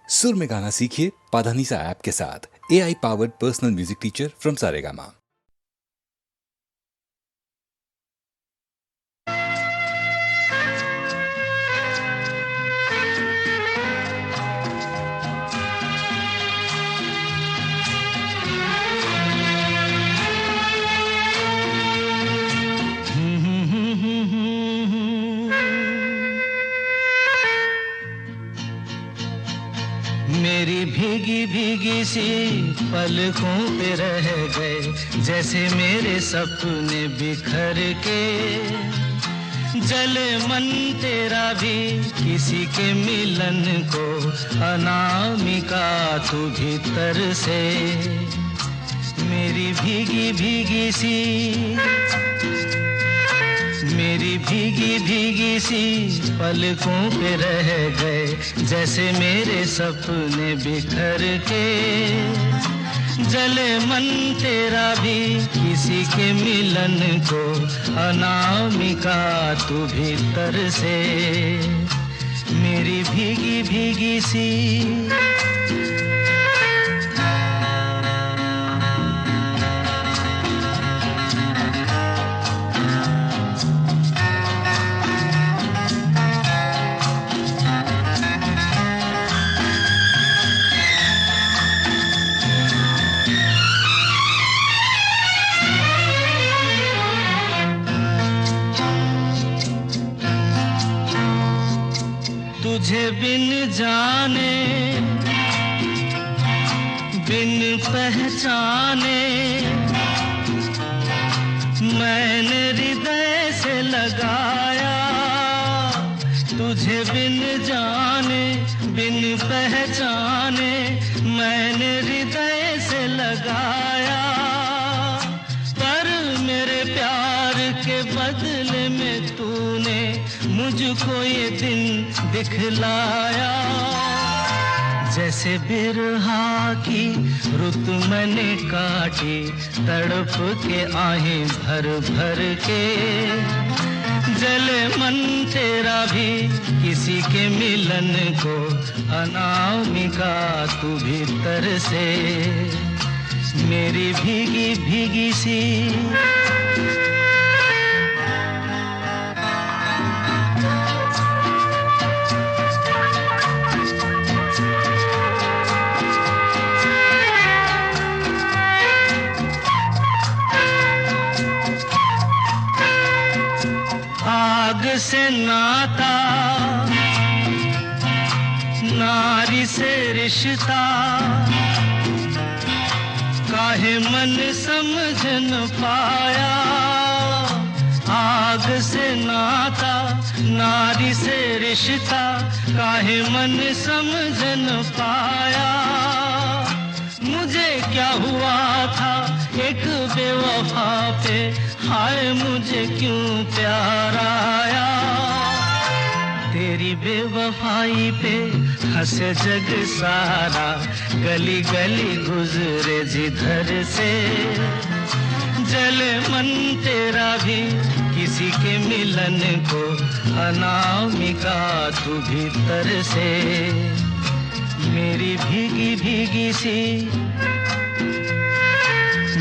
सुर में गाना सीखिए पाधानीसा ऐप के साथ। AI powered personal music teacher from Saregama. मेरी भीगी भीगी सी पलकों पे रह गए, जैसे मेरे सपने बिखर के। जले मन तेरा भी किसी के मिलन को, अनामिका तू भीतर से। मेरी भीगी भीगी सी, मेरी भीगी भीगी सी पलकों पे रह गए, जैसे मेरे सपने बिखर के। जले मन तेरा भी किसी के मिलन को, अनामिका तू भीतर से। मेरी भीगी भीगी सी। तुझे बिन जाने बिन पहचाने, मैंने हृदय से लगाया। तुझे बिन जाने बिन पहचाने, मैंने हृदय से लगाया। पर मेरे प्यार के बदले में तूने मुझको ये दिन दिखलाया। जैसे बिरहा की रुत मैंने काटी, तड़प के आहें भर भर के। जले मन तेरा भी किसी के मिलन को, अनामिका तू भीतर से। मेरी भीगी भीगी सी। आग से नाता, नारी से रिश्ता, काहे मन समझ न पाया। आग से नाता, नारी से रिश्ता, काहे मन समझ न पाया। मुझे क्या हुआ था एक बेवफा पे, हाय मुझे क्यों प्यार आया। तेरी बेवफाई पे हंसे जग सारा, गली गली गुजरे जिधर से। जले मन तेरा भी किसी के मिलन को, अनामिका तू भीतर से। मेरी भीगी भीगी सी,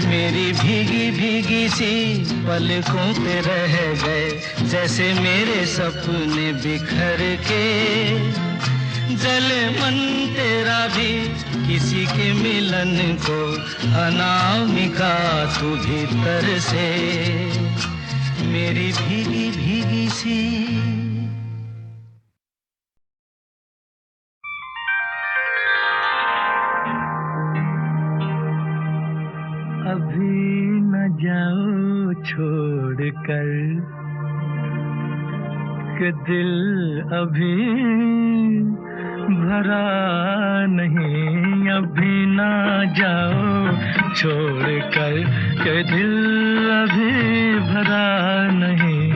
मेरी भीगी भीगी सी पलकों पे रह गए, जैसे मेरे सपने बिखर के। जले मन तेरा भी किसी के मिलन को, अनामिका तू भीतर से। मेरी भीगी भीगी सी। अभी न जाओ छोड़ कर के दिल अभी भरा नहीं। अभी न जाओ छोड़ कर के दिल अभी भरा नहीं।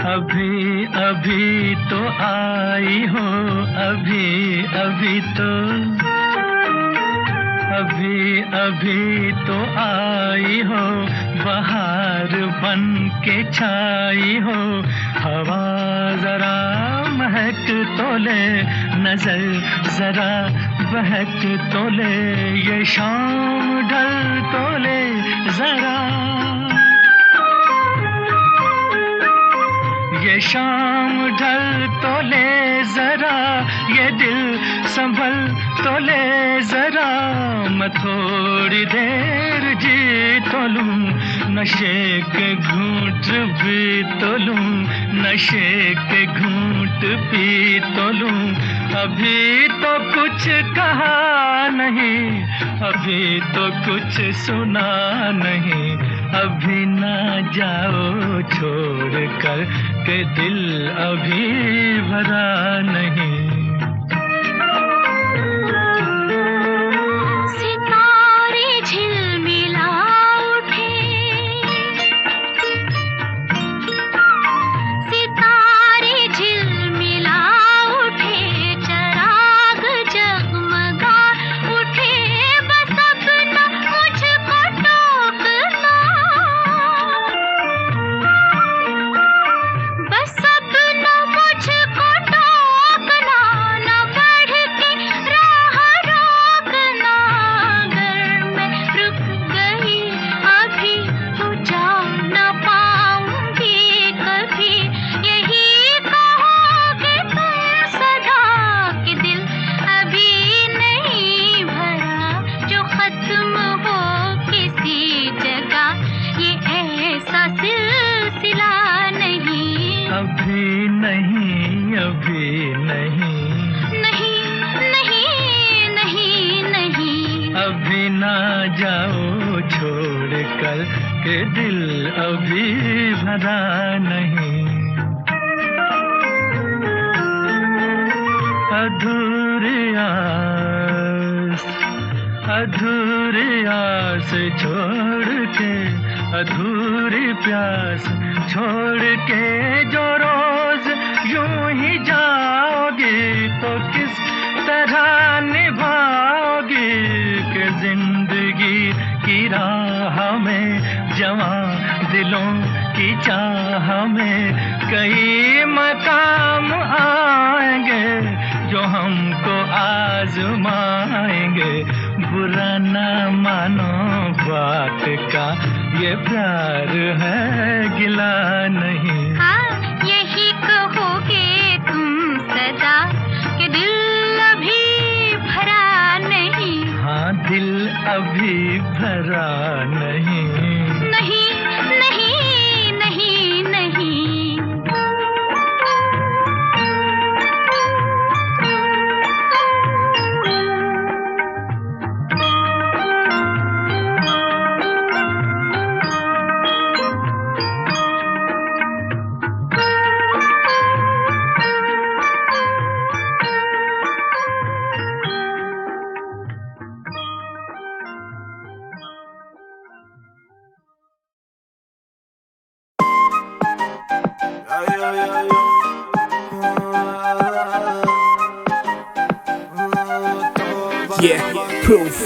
अभी अभी तो आई हो, अभी अभी तो, अभी अभी तो आई हो, बहार बन के छाई हो। हवा जरा महक तो ले, नजर जरा बहक तो ले, ये शाम ढल तो ले जरा, ये शाम ढल तो ले जरा, ये दिल संभल तो ले जरा, मैं थोड़ी देर जी तो लूं, नशे के घूंट भी तो लूं, नशे के घूंट पी तो लूं, अभी तो कुछ कहा नहीं, अभी तो कुछ सुना नहीं, अभी ना जाओ छोड़ कर के दिल अभी भरा नहीं। जाओ छोड़ कर के दिल अभी भरा नहीं। अधूरी आस छोड़ के, अधूरी प्यास छोड़ के जो रोज यूं ही जाओगी तो किस तरह निभाओगी कि जिंदगी की राह में जवां दिलों की चाह में कई मकाम आएंगे जो हमको आजमाएंगे। बुरा ना मानो बात का, ये प्यार है गिला नहीं। हाँ, यही कहोगे तुम सदा कि दिल अभी भरा नहीं। हाँ, दिल अभी भरा नहीं। नहीं नहीं नहीं नहीं।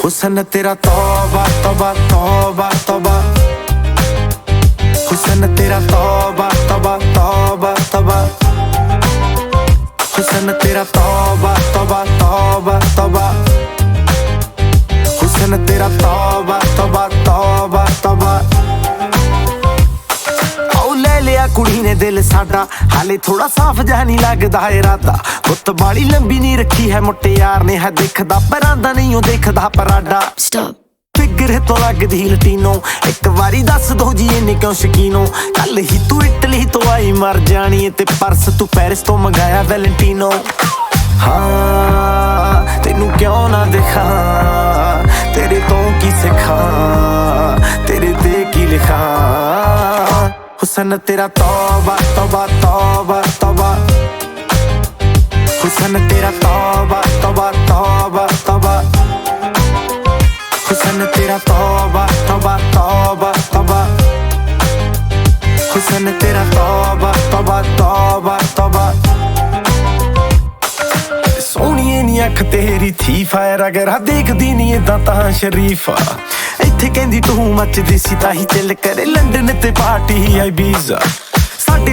हुस्न तेरा तौबा तौबा तौबा तौबा, हुस्न तेरा तौबा तौबा तौबा तौबा, हुस्न तेरा तौबा तौबा तौबा तौबा, हुस्न तेरा तौबा तौबा तौबा तौबा। औ ले लिया कुड़ी ने दिल साडा, हाले थोड़ा साफ जहा नहीं लगदा इरादा। गुत्त बाली लंबी नहीं रखी है मुट्टे यार ने, है दिखदा परांदा नहीं ओ देखदा पराडा। फिगर तो लगदी लटीनो, एक बारी दस दो जी इन्ने क्यों शकीनो। कल ही तू इटली तो आई मर जानी ते परस तू पेरिस तो मंगाया वैलेंटीनो। हाँ तेनू क्यों ना दिखा, तेरे तो की सिखा, तेरे ते की लिखा। हुस्न तेरा तौबा तौबा तौबा तौबा, हुस्न तेरा तौबा तौबा तौबा तौबा, हुस्न तेरा तौबा तौबा तौबा तौबा, हुस्न तेरा तौबा तौबा तौबा तौबा। सोहणीए नी अख तेरी थी फायर, अगर देखदी नी इदां तां शरीफा। इत्थे कहंदी तू मचदी सी ताही चल करे लंडन ते पार्टी आई बीजा। साडे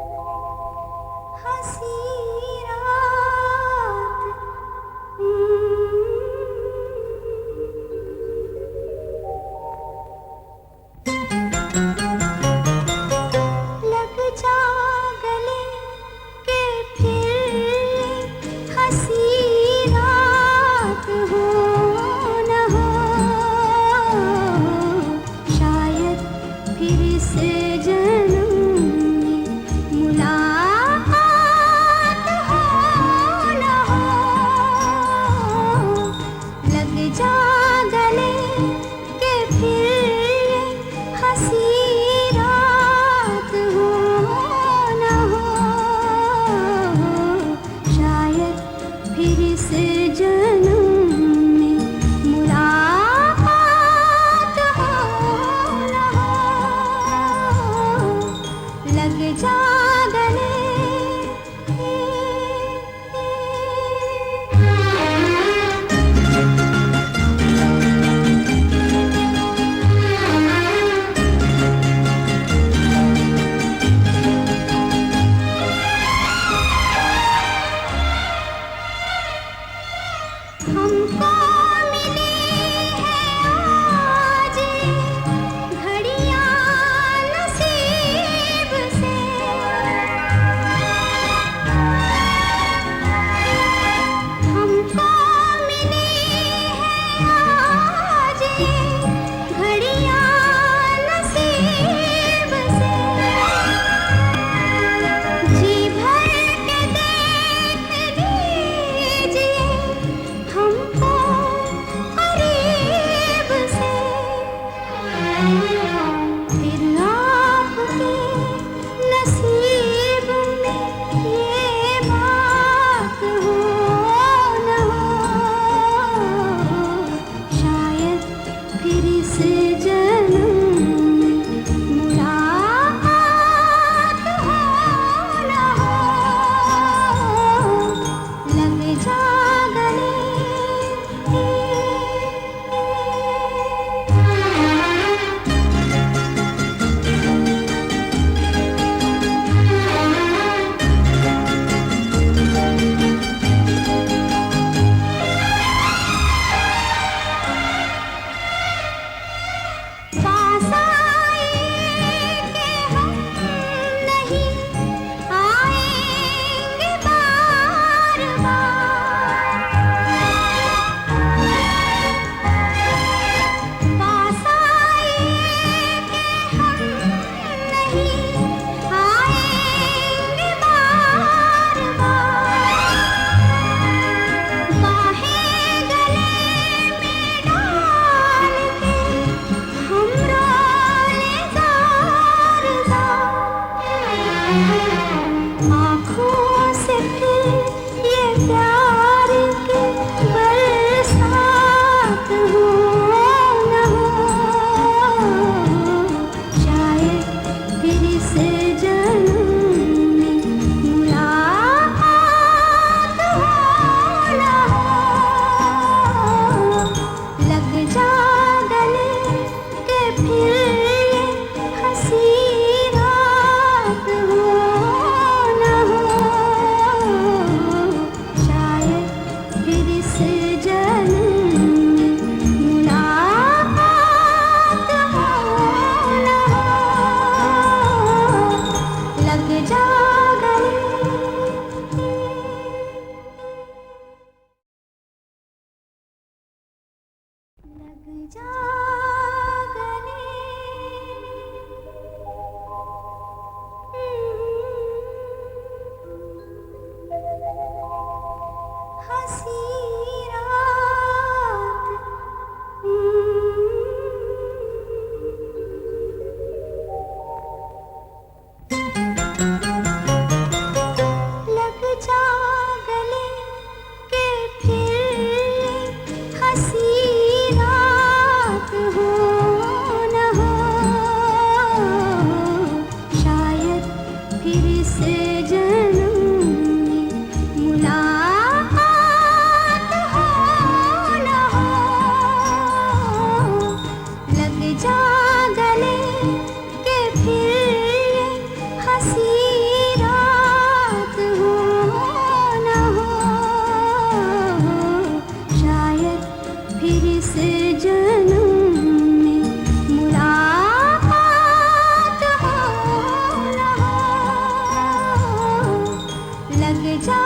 जा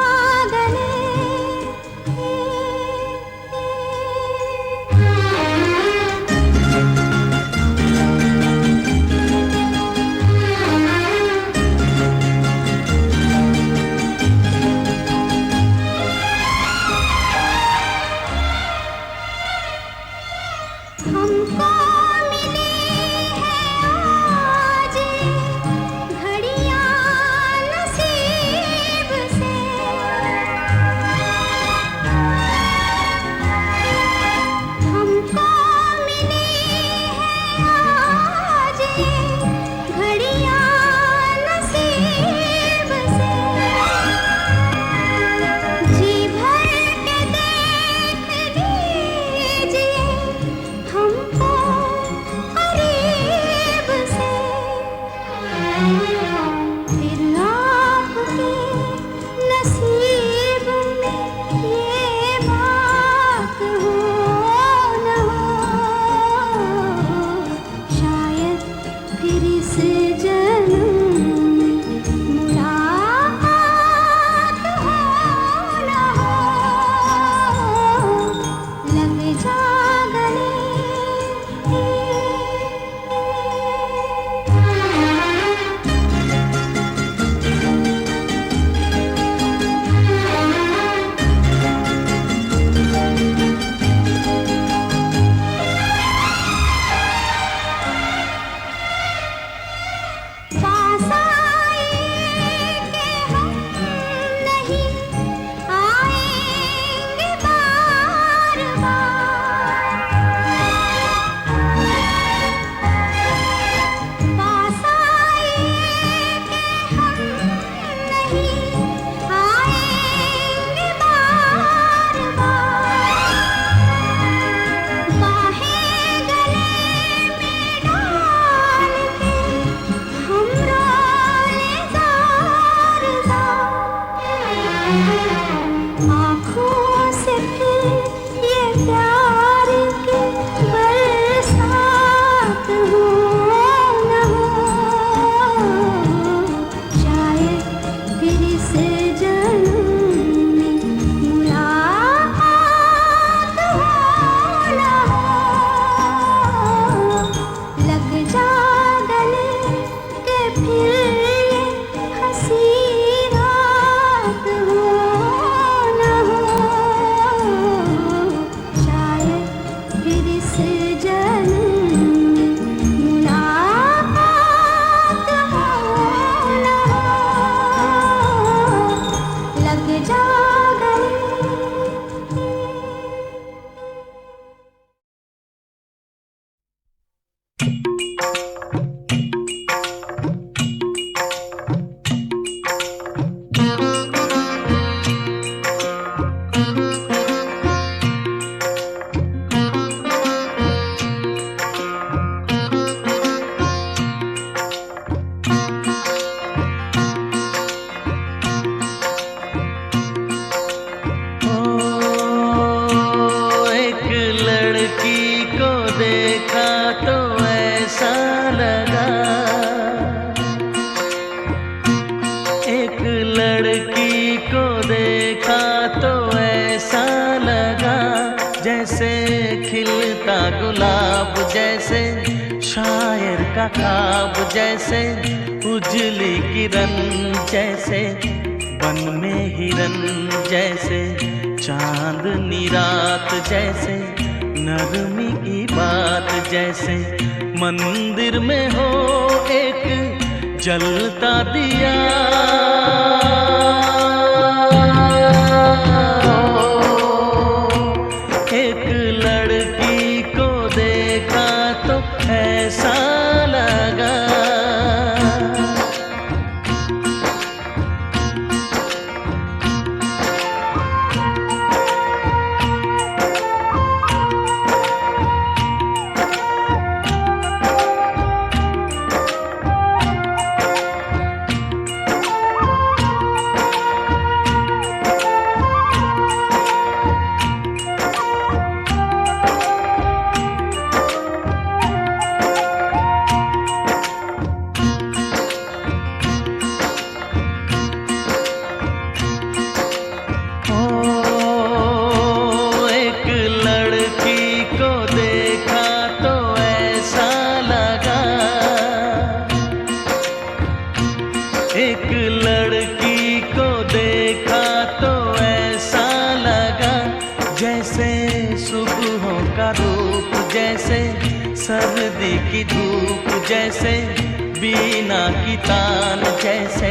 गले हमको मिली है आज घड़ियां नसीब से हमको मिली है आज घड़ियां नसीब से जी भर के देख लीजिए हमको करीब से फिर आपके नसीब में ये बात हो न हो शायद फिर इस जन्म में मुलाकात हो न हो लग जा गले पास आए कि हम नहीं आएंगे बार पास आए कि हम नहीं आएंगे बार बाहें गले में डाल के हम रोले ज़ार आँखों से फिर ये प्यार की बरसात हो न हो शायद फिर इस जन्म में मुलाकात हो न हो लग जा गले के फिर ये हंसी रात हो न हो शायद फिर इस जन्म में मुलाकात हो न हो लग जा गले एक लड़की को देखा तो ऐसा लगा एक लड़की को देखा तो ऐसा लगा जैसे खिलता गुलाब जैसे शायर का ख्वाब जैसे उजली किरण जैसे बन में हिरन जैसे चांदनी रात जैसे नरमी की बात जैसे मंदिर में हो एक जलता दिया एक लड़की को देखा तो ऐसा लगा सर्दी की धूप जैसे, बीना की तान जैसे,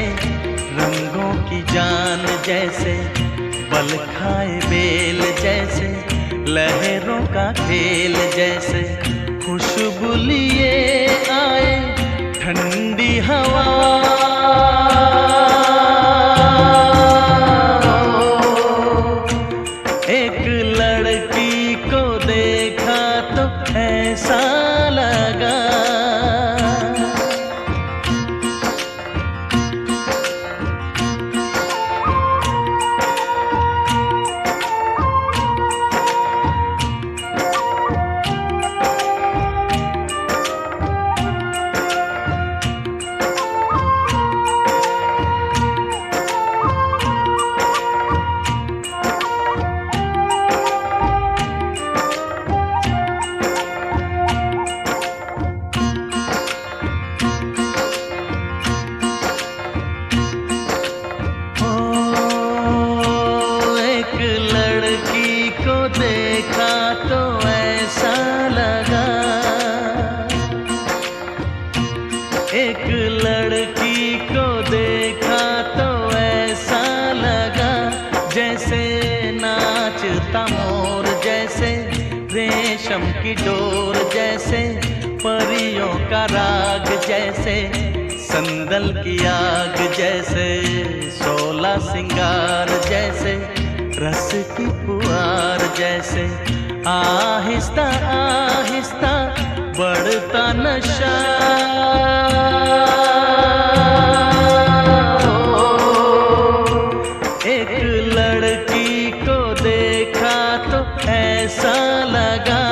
रंगों की जान जैसे, बल खाए बेल जैसे, लहरों का खेल जैसे, खुशबू लिए आए ठंडी हवा। एक लड़की को देखा तो ऐसा लगा, देखा तो ऐसा लगा, एक लड़की को देखा तो ऐसा लगा, जैसे नाचता मोर जैसे, रेशम की डोर जैसे, परियों का राग जैसे, संदल की आग जैसे, 16 सिंगार जैसे, रस की पुआर जैसे, आहिस्ता आहिस्ता बढ़ता नशा। एक लड़की को देखा तो ऐसा लगा,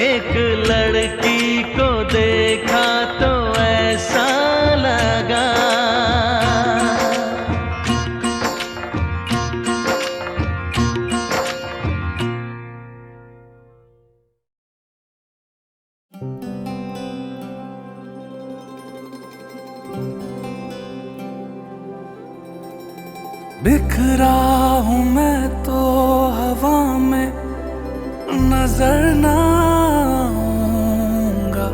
एक लड़की को देखा तो ऐसा लगा। बिखरा हूँ मैं तो हवा में, नजर ना आऊंगा,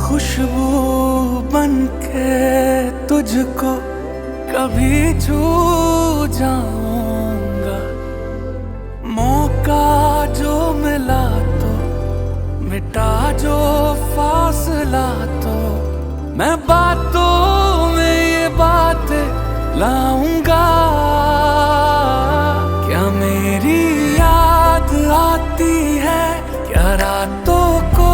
खुशबू बनके तुझको कभी छू जाऊंगा। मौका जो मिला तो मिटा जो फासला, तो मैं बातों में ये बातें लाऊंगा। क्या मेरी याद आती है, क्या रातों को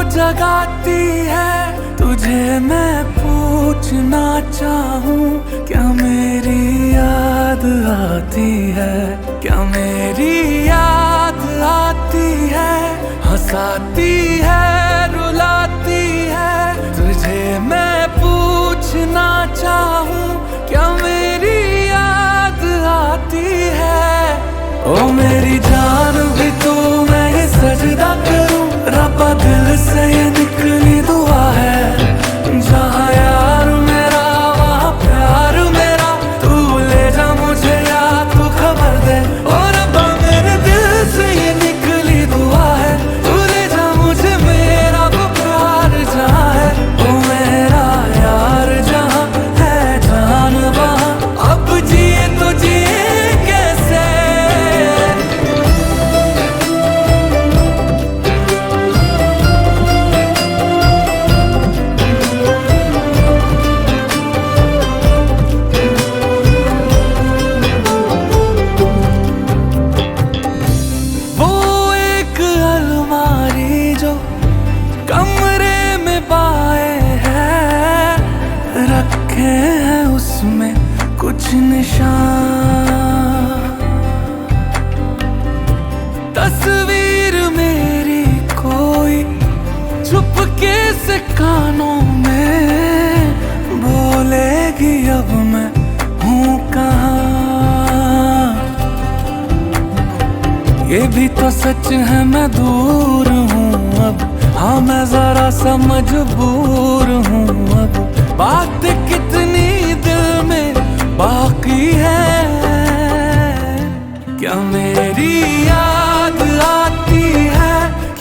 जगाती है, तुझे मैं पूछना चाहूं। क्या मेरी याद आती है, क्या मेरी याद आती है, हंसाती है रुलाती है, तुझे मैं पूछना चाहूं। क्या मेरी याद आती है, ओ मेरी जान भी तू, मैं ये सजदा करूं। रब्बा दिल से ये निकली दुआ है, जहाँ यार मेरा वहाँ प्यार मेरा, तू ले जा मुझे या तू खबर दे। ओ रब्बा मेरे दिल से ये निकली दुआ है, तू ले जा मुझे मेरा वो प्यार जहाँ है, ओ मेरा यार जहाँ है जान वहाँ। अब जिए तो जिए कैसे, वो एक अलमारी जो कमरे में पाए हैं, रखे हैं उसमें कुछ निशान। तस्वीर मेरी कोई चुपके से कानों में बोलेगी, अब मैं हूँ कहाँ। ये भी तो सच है मैं दूर हूँ अब, हाँ मैं जरा सा मजबूर हूँ अब। बात कितनी दिल में बाकी है,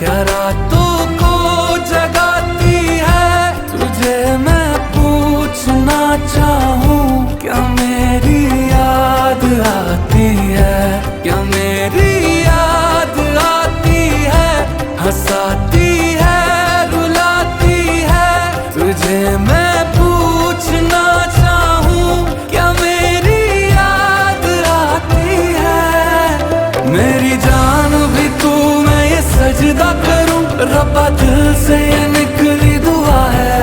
क्या रातों को जगाती है, तुझे मैं पूछना चाहूं, क्या मेरी याद आती है, क्या मेरी याद आती है, हंसाती है रुलाती है, तुझे मैं पूछना चाहूं, क्या मेरी याद आती है। मेरी जान भी तू, मैं ये सजदा करूं, रब्बा दिल से ये निकली दुआ है,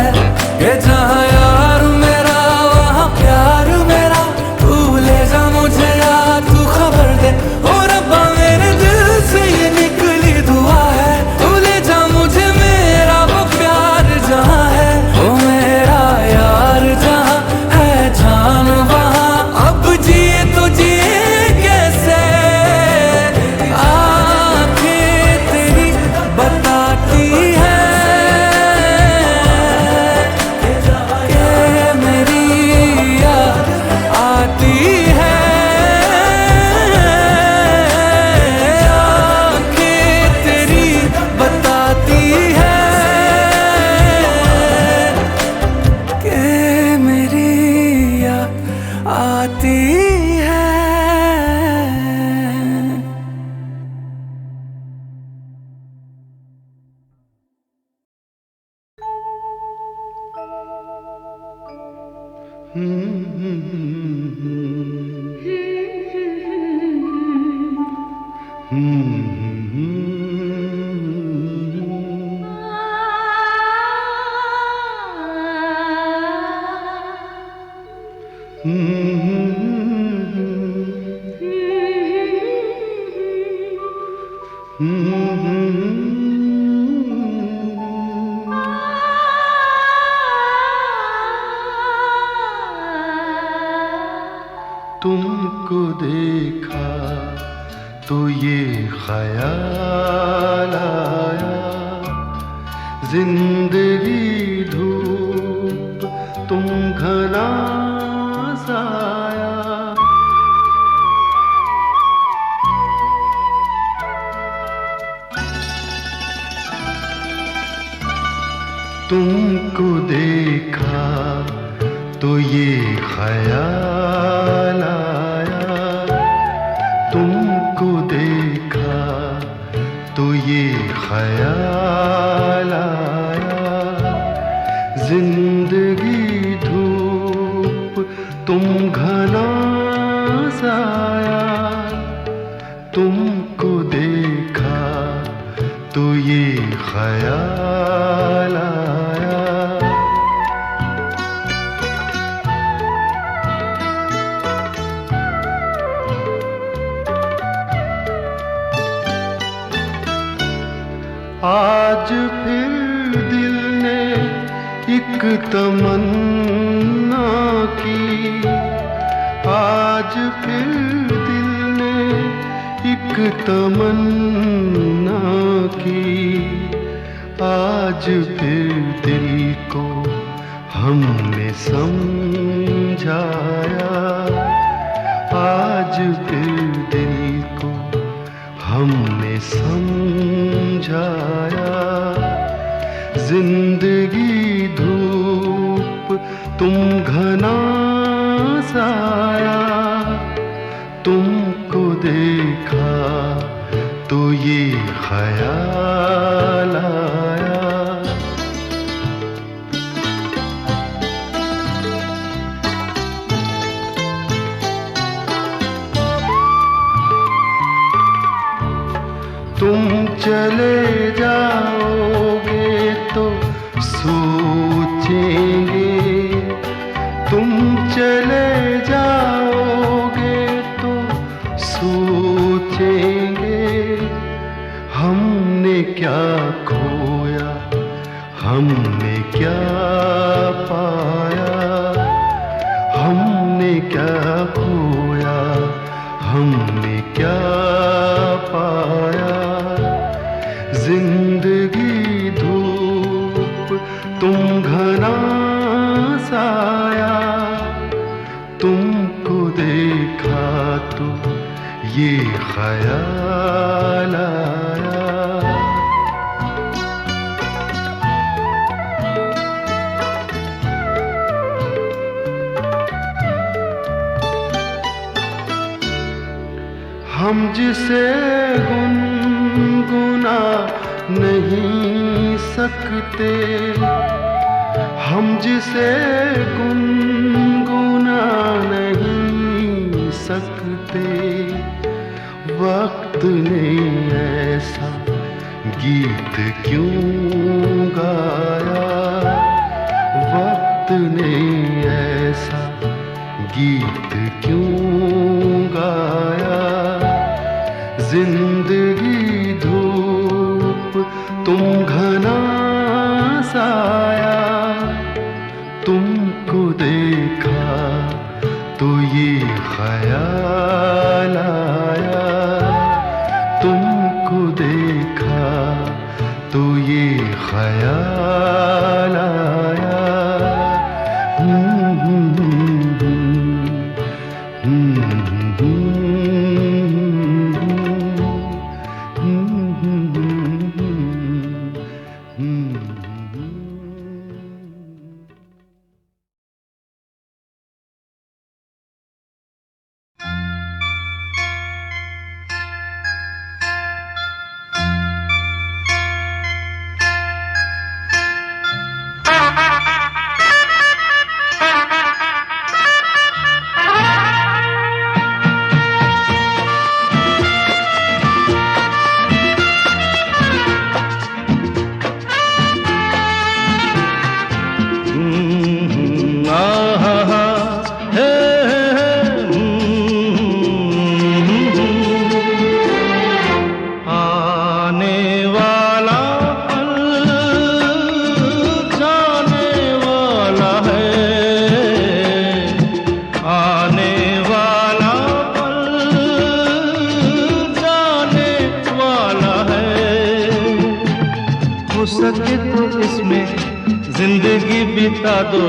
ये जहां यार मेरा वहां प्यार मेरा, तू ले जा मुझे यार तू खबर दे, ओ रब्बा मेरे दिल से ये निकली दुआ है, तू ले जा मुझे मेरा वो प्यार जहां है, ओ मेरा यार जहां है जान वहां, अब जिए तो जिए कैसे, आंखें तेरी बताती है कि मेरी याद आती है, आंखें तेरी बताती है कि मेरी याद आती है। तुमको देखा तो ये ख्याल आया, जिंदगी धूप तुम घना साया, तुमको देखा तो ये ख्याल आया, तुमको देखा तो ये ख्याल आया, जिंदगी धूप तुम घना साया, तुमको देखा तो ये ख्याल आया। आज फिर दिल ने एक तमन्ना की, आज फिर दिल ने एक तमन्ना की, आज फिर दिल को हमने समझाया, आज फिर दिल को हमने समझाया, जिंदगी धूप तुम घना साया, तुमको देखा तो ये ख्याल आया। तुम चले जाओगे तो सोचेंगे, तुम चले जाओगे तो सोचेंगे, हमने क्या खोया हमने क्या पाया, हमने क्या खोया हमने क्या पाया, जिंदगी धूप तुम घना साया, तुमको देखा तो ये ख्याल आया। हम जिसे गुनगुना नहीं सकते, हम जिसे गुनगुना नहीं सकते, वक्त ने ऐसा गीत क्यों गाया, वक्त ने ऐसा गीत क्यों गाया। जिंदगी धूप तुम घना साया, तुमको देखा तो ये ख्याल आया, तुमको देखा तो ये ख्याल आया। सके तो इसमें जिंदगी बिता दो,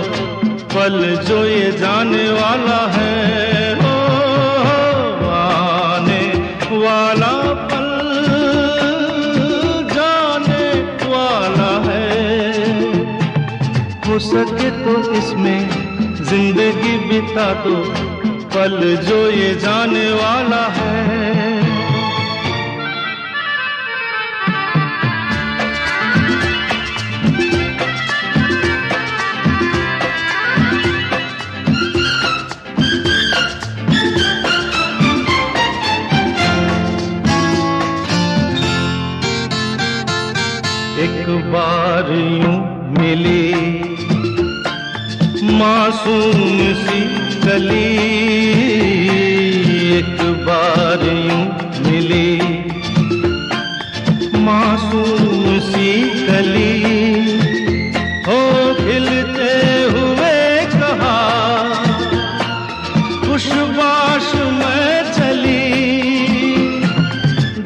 पल जो ये जाने वाला है। हो आने वाला पल जाने वाला है। हो सके तो इसमें जिंदगी बिता दो, पल जो ये जाने वाला है। एक बार यूं मिली मासूम सी कली, एक बार यूं मिली मासूम सी कली, हो खिलते हुए कहा खुशबाश में चली।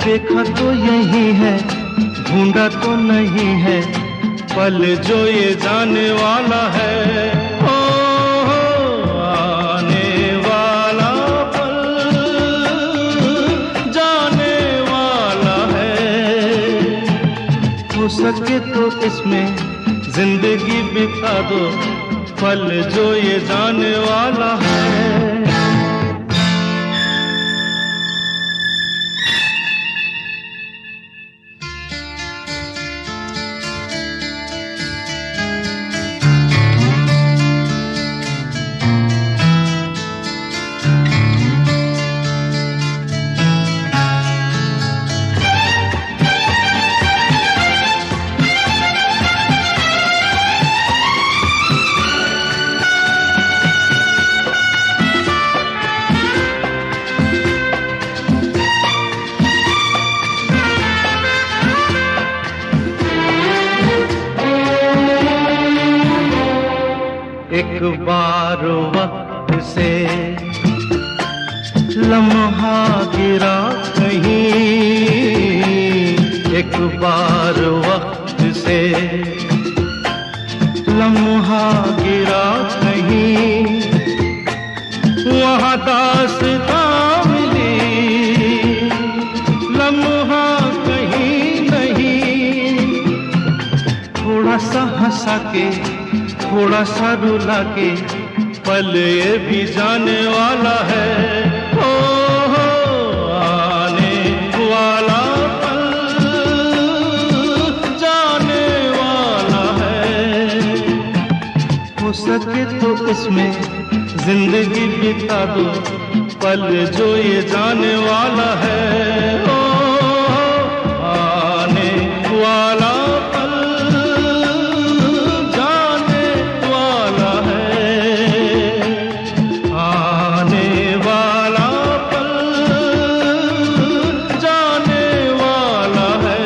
देखा तो यही है, ढूंढा तो नहीं है, पल जो ये जाने वाला है। ओ आने वाला पल जाने वाला है। हो सके तो इसमें जिंदगी बिता दो, पल जो ये जाने वाला है। एक बार वक्त से लम्हा गिरा कहीं, एक बार वक्त से लम्हा गिरा कहीं, वहाँ दास्तां मिली लम्हा कहीं नहीं। थोड़ा सा हंसा के थोड़ा सा रुला के, पल ये भी जाने वाला है। हो सके तो इसमें जिंदगी बिता दो, पल जो ये जाने वाला है। ओ आने वाला पल जाने वाला है, आने वाला पल जाने वाला है।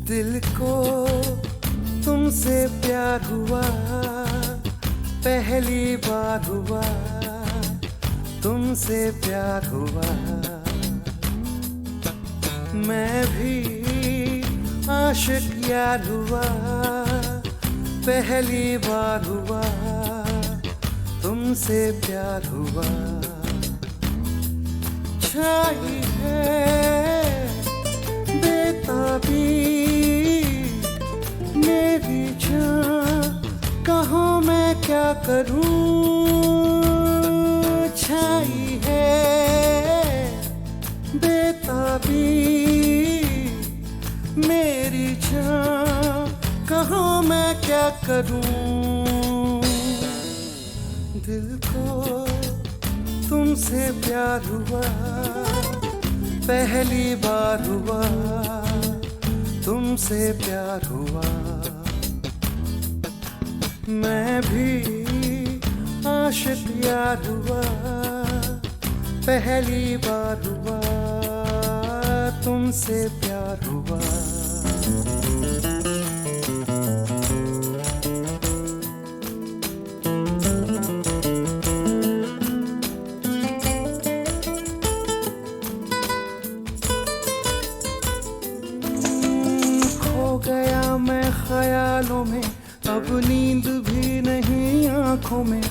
दिल को तुमसे प्यार हुआ, पहली बार हुआ, तुमसे प्यार हुआ। मैं भी आशिक यार हुआ, पहली बार हुआ, तुमसे प्यार हुआ। छाई है बेताबी मेरी जान, कहाँ मैं क्या करूं। छाई है बेताबी मेरी जान, कहाँ मैं क्या करूं। दिल को तुमसे प्यार हुआ, पहली बार हुआ, तुमसे प्यार हुआ। मैं भी आशिक यार हुआ, पहली बार हुआ, तुमसे प्यार हुआ। ख्यालों में अब नींद भी नहीं आंखों में,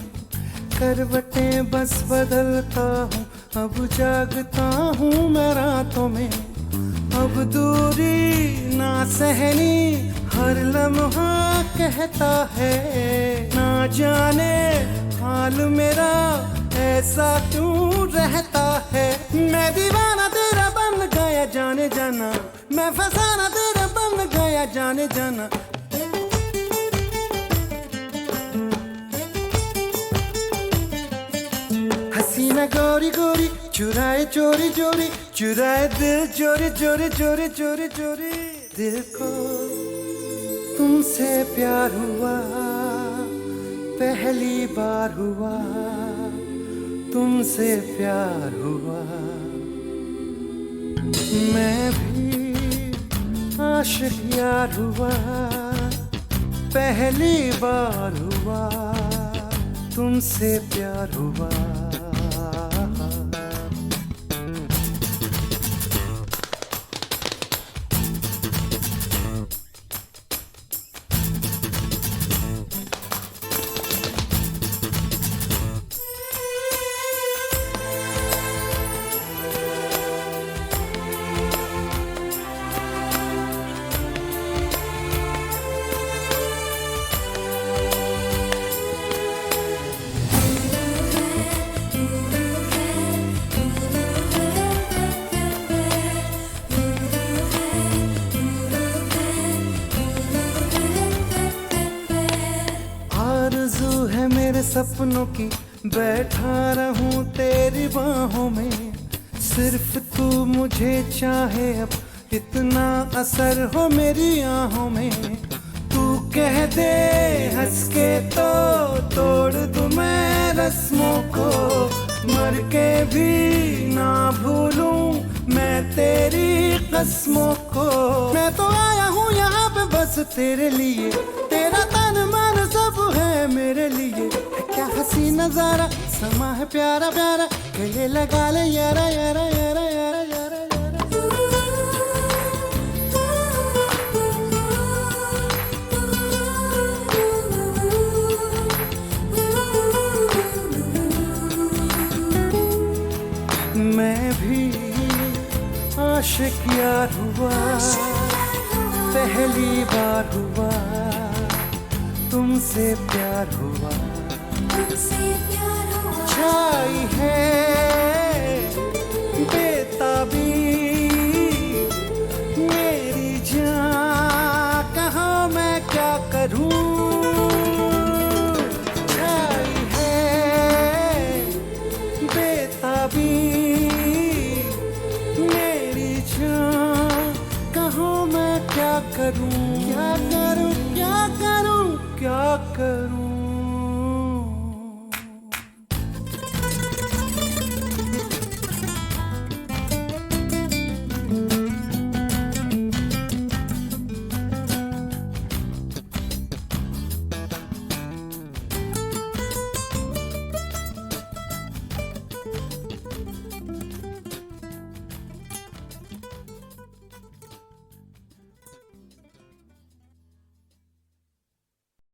करवटें बस बदलता हूँ, अब जागता हूँ मैं रातों में। अब दूरी ना सहनी हर लम्हा कहता है, ना जाने हाल मेरा ऐसा क्यों रहता है। मैं दीवाना तेरा बन गया जाने जाना, मैं फसाना तेरा बन गया जाने जाना। हसीना गोरी गोरी चुराए चोरी चोरी, चुराए दिल चोरी चोरी चोरी चोरी चोरी। दिल को तुमसे प्यार हुआ, पहली बार हुआ, तुमसे प्यार हुआ। मैं भी आशिक यार हुआ, पहली बार हुआ, तुमसे प्यार हुआ। सपनों की बैठा रहूं तेरी बाहों में, सिर्फ तू मुझे चाहे अब इतना असर हो मेरी आहों में। तू कह दे हंस के तो तोड़ दूं मैं रस्मों को, मर के भी ना भूलूं मैं तेरी कसमों को। मैं तो आया हूँ यहाँ पे बस तेरे लिए, तेरा तन मन सब है मेरे लिए। क्या हसी नजारा समा है प्यारा प्यारा, गले लगा ले यारा यारा यारा यारा यारा यारा। आशिक यार हुआ, पहली बार हुआ, तुमसे प्यार हुआ, छाई है बेताबी मेरी जान, कहाँ मैं क्या करूं, छाई है बेताबी मेरी जान, कहाँ मैं क्या करूं, क्या करूं, क्या करूं, क्या करूं।